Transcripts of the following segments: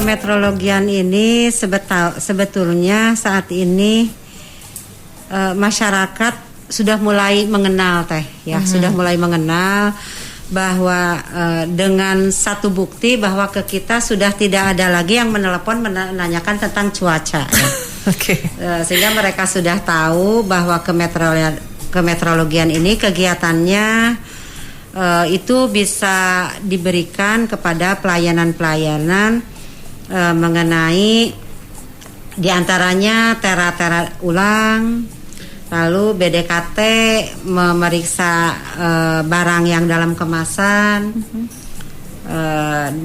kemetrologian ini sebetulnya saat ini masyarakat sudah mulai mengenal sudah mulai mengenal bahwa dengan satu bukti bahwa ke kita sudah tidak ada lagi yang menelepon menanyakan tentang cuaca. Sehingga mereka sudah tahu bahwa kemetrologian ini kegiatannya itu bisa diberikan kepada pelayanan-pelayanan mengenai diantaranya tera ulang, lalu BDKT memeriksa barang yang dalam kemasan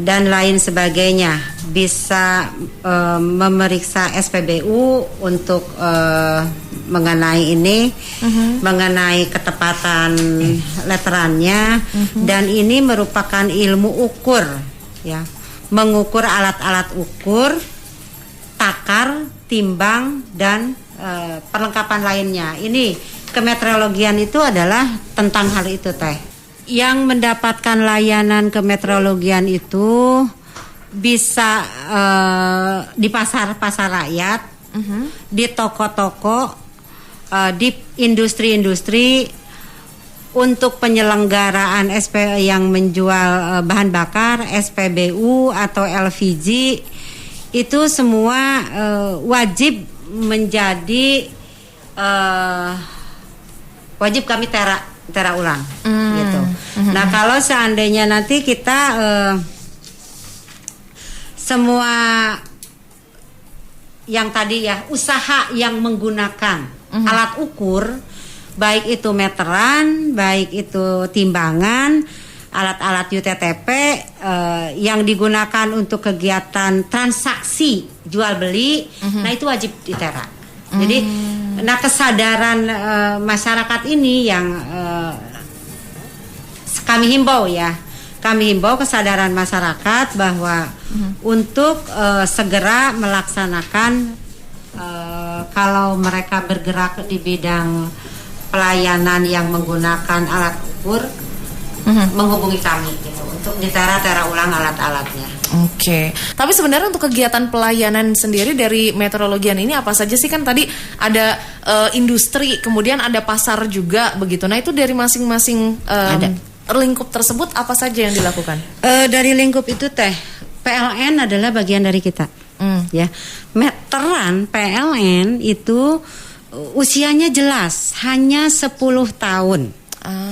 dan lain sebagainya, bisa memeriksa SPBU untuk mengenai ini, mengenai ketepatan letterannya, dan ini merupakan ilmu ukur, ya, mengukur alat-alat ukur, takar, timbang, dan perlengkapan lainnya. Ini kemetrologian itu adalah tentang hal itu teh. Yang mendapatkan layanan kemetrologian itu bisa di pasar-pasar rakyat, di toko-toko, di industri-industri, untuk penyelenggaraan yang menjual bahan bakar, SPBU atau LPG, itu semua wajib menjadi wajib kami tera ulang gitu. Nah, kalau seandainya nanti kita semua yang tadi ya, usaha yang menggunakan alat ukur, baik itu meteran, baik itu timbangan, alat-alat UTTP yang digunakan untuk kegiatan transaksi jual beli, nah itu wajib ditera. Jadi, nah kesadaran masyarakat ini yang kami himbau kesadaran masyarakat bahwa untuk segera melaksanakan kalau mereka bergerak di bidang pelayanan yang menggunakan alat ukur, menghubungi kami gitu untuk ditera ulang alat-alatnya. Oke. Tapi sebenarnya untuk kegiatan pelayanan sendiri dari meteorologian ini apa saja sih? Kan tadi ada industri, kemudian ada pasar juga begitu. Nah, itu dari masing-masing lingkup tersebut apa saja yang dilakukan? Dari lingkup itu teh, PLN adalah bagian dari kita. Ya. Meteran PLN itu usianya jelas hanya 10 tahun.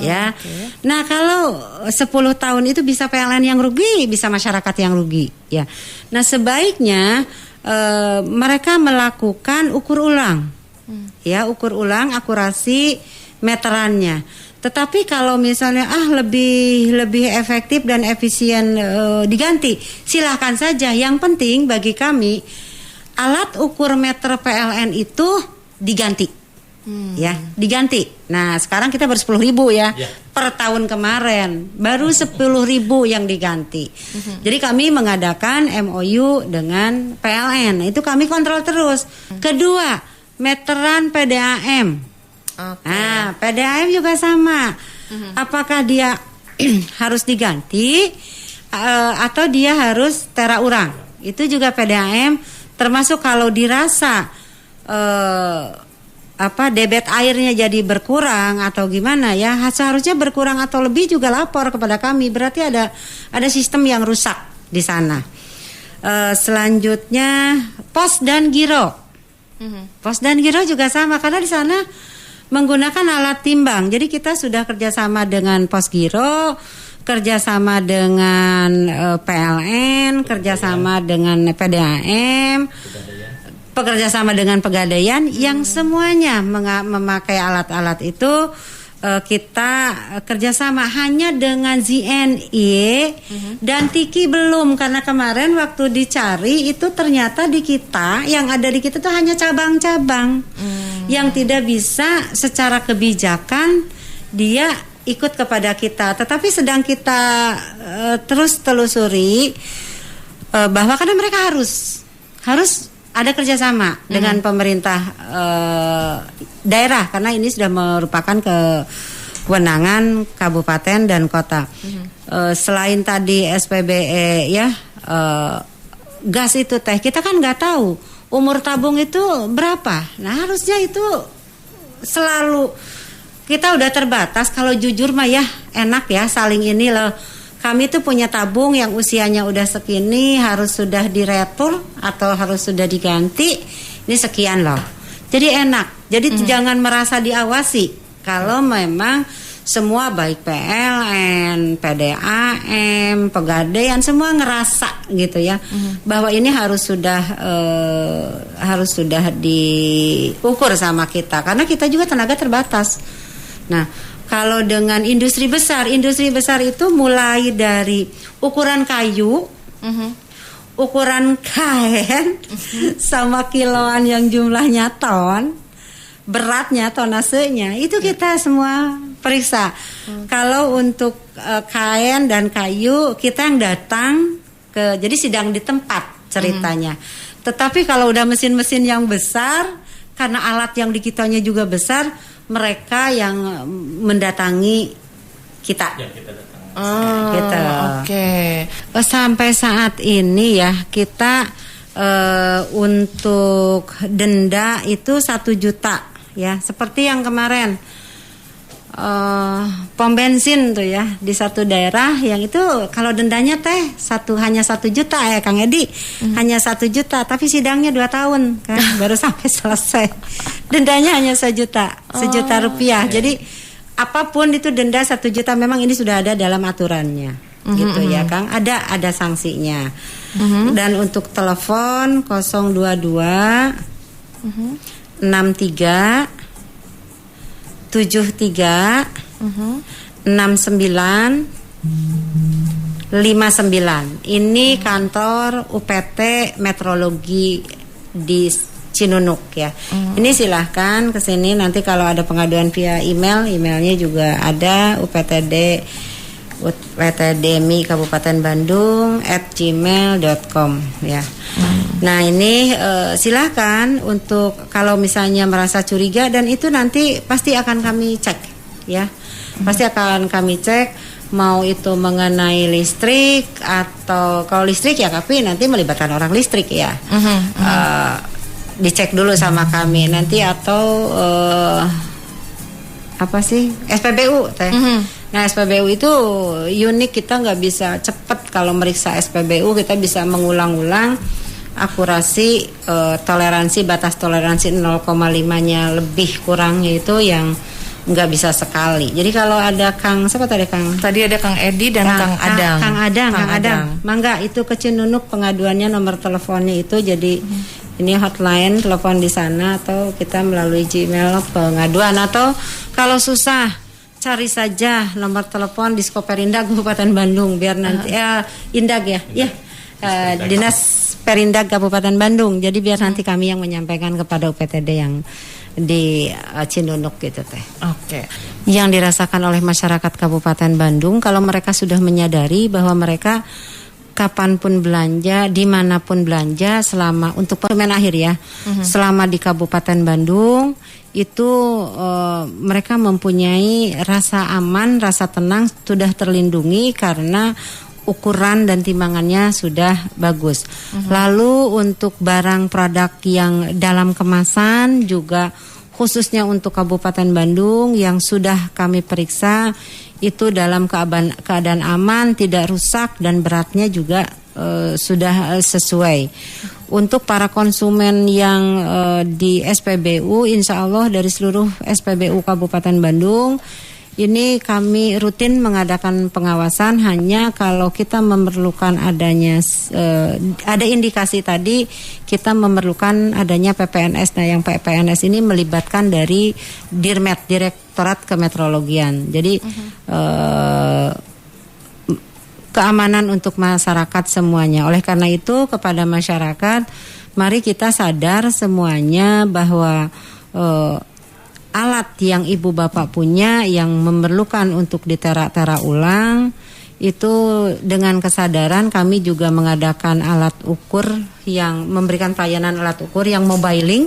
Ya. Okay. Nah, kalau 10 tahun itu bisa PLN yang rugi, bisa masyarakat yang rugi, ya. Nah, sebaiknya mereka melakukan ukur ulang. Ya, ukur ulang akurasi meterannya. Tetapi kalau misalnya lebih efektif dan efisien diganti, silahkan saja. Yang penting bagi kami alat ukur meter PLN itu diganti. Ya, diganti. Nah, sekarang kita baru 10.000 ya. Per tahun kemarin baru 10.000 yang diganti. Jadi kami mengadakan MOU dengan PLN. Itu kami kontrol terus. Kedua, meteran PDAM. Nah, PDAM juga sama. Apakah dia harus diganti atau dia harus tera ulang? Itu juga PDAM, termasuk kalau dirasa debit airnya jadi berkurang atau gimana ya, seharusnya berkurang atau lebih juga lapor kepada kami, berarti ada sistem yang rusak di sana. Selanjutnya pos dan giro. Pos dan giro juga sama karena di sana menggunakan alat timbang. Jadi kita sudah kerjasama dengan pos giro, kerjasama dengan PLN, kerjasama dengan PDAM, bekerja sama dengan Pegadaian, yang semuanya memakai alat-alat itu. Kita kerjasama hanya dengan ZNI dan Tiki belum, karena kemarin waktu dicari itu ternyata di kita yang ada di kita itu hanya cabang-cabang yang tidak bisa secara kebijakan dia ikut kepada kita. Tetapi sedang kita terus telusuri bahwa karena mereka harus ada kerjasama dengan pemerintah daerah, karena ini sudah merupakan kewenangan kabupaten dan kota. Selain tadi SPBE ya, gas itu teh, kita kan nggak tahu umur tabung itu berapa. Nah harusnya itu selalu kita udah terbatas. Kalau jujur mah ya enak ya saling ini loh. Kami tuh punya tabung yang usianya udah segini, harus sudah diretur atau harus sudah diganti. Ini sekian loh. Jadi enak. Jadi jangan merasa diawasi. Kalau memang semua baik PLN, PDAM, Pegadaian semua ngerasa gitu ya, bahwa ini harus sudah diukur sama kita, karena kita juga tenaga terbatas. Nah, kalau dengan industri besar itu mulai dari ukuran kayu, ukuran kain, sama kiloan yang jumlahnya ton, beratnya, tonasenya, itu kita semua periksa. Kalau untuk kain dan kayu kita yang datang jadi sidang di tempat ceritanya. Tetapi kalau udah mesin-mesin yang besar, karena alat yang di kitanya juga besar, mereka yang mendatangi kita. Ya, kita datang. Gitu. Oke. Sampai saat ini ya kita untuk denda itu 1 juta ya, seperti yang kemarin pom bensin tuh ya di satu daerah yang itu kalau dendanya teh hanya 1 juta ya Kang Edi, hanya 1 juta, tapi sidangnya 2 tahun kan baru sampai selesai. Dendanya hanya 1 juta rupiah. Jadi apapun itu denda 1 juta, memang ini sudah ada dalam aturannya gitu ya Kang, ada sanksinya. Dan untuk telepon 022 63 73 69 59. Ini kantor UPT Metrologi di Cinunuk ya. Ini silahkan ke sini, nanti kalau ada pengaduan via emailnya juga ada uptdmi Kabupaten Bandung @gmail.com ya. Nah ini silahkan untuk kalau misalnya merasa curiga, dan itu nanti pasti akan kami cek ya. Pasti akan kami cek, mau itu mengenai listrik atau kalau listrik ya, tapi nanti melibatkan orang listrik ya. Dicek dulu sama kami nanti, atau apa sih SPBU teh. Nah SPBU itu unik, kita nggak bisa cepat kalau meriksa SPBU, kita bisa mengulang-ulang akurasi toleransi, batas toleransi 0,5-nya lebih kurangnya itu yang nggak bisa sekali. Jadi kalau ada siapa tadi Kang? Tadi ada Kang Edi dan Kang Adang. Kang Adang. Mangga itu ke Cinunuk, pengaduannya nomor teleponnya itu, jadi ini hotline, telepon di sana, atau kita melalui Gmail pengaduan, atau kalau susah cari saja nomor telepon di Diskoperindag Kabupaten Bandung, biar nanti Indag ya. Dinas Perindag Kabupaten Bandung. Jadi biar nanti kami yang menyampaikan kepada UPTD yang di Cinunuk gitu teh. Oke. Yang dirasakan oleh masyarakat Kabupaten Bandung, kalau mereka sudah menyadari bahwa mereka kapanpun belanja, dimanapun belanja, selama untuk konsumen akhir ya, selama di Kabupaten Bandung itu mereka mempunyai rasa aman, rasa tenang, sudah terlindungi karena ukuran dan timbangannya sudah bagus. Lalu untuk barang produk yang dalam kemasan juga, khususnya untuk Kabupaten Bandung yang sudah kami periksa itu dalam keadaan aman, tidak rusak, dan beratnya juga sudah sesuai. Untuk para konsumen yang di SPBU, insya Allah dari seluruh SPBU Kabupaten Bandung ini kami rutin mengadakan pengawasan. Hanya kalau kita memerlukan adanya ada indikasi tadi, kita memerlukan adanya PPNS. Nah yang PPNS ini melibatkan dari Dirmet, Direktorat Kemetrologian. Jadi keamanan untuk masyarakat semuanya. Oleh karena itu kepada masyarakat, mari kita sadar semuanya bahwa alat yang ibu bapak punya yang memerlukan untuk ditera-tera ulang, itu dengan kesadaran kami juga mengadakan alat ukur yang memberikan pelayanan alat ukur yang mobiling.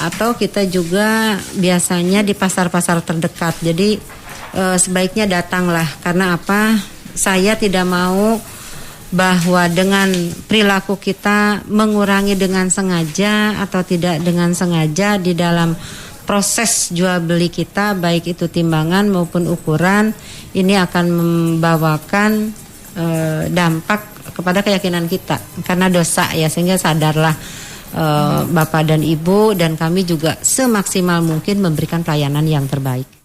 Atau kita juga biasanya di pasar-pasar terdekat. Jadi sebaiknya datanglah, karena apa? Saya tidak mau bahwa dengan perilaku kita mengurangi dengan sengaja atau tidak dengan sengaja di dalam proses jual beli kita, baik itu timbangan maupun ukuran, ini akan membawakan dampak kepada keyakinan kita karena dosa ya, sehingga sadarlah Bapak dan Ibu, dan kami juga semaksimal mungkin memberikan pelayanan yang terbaik.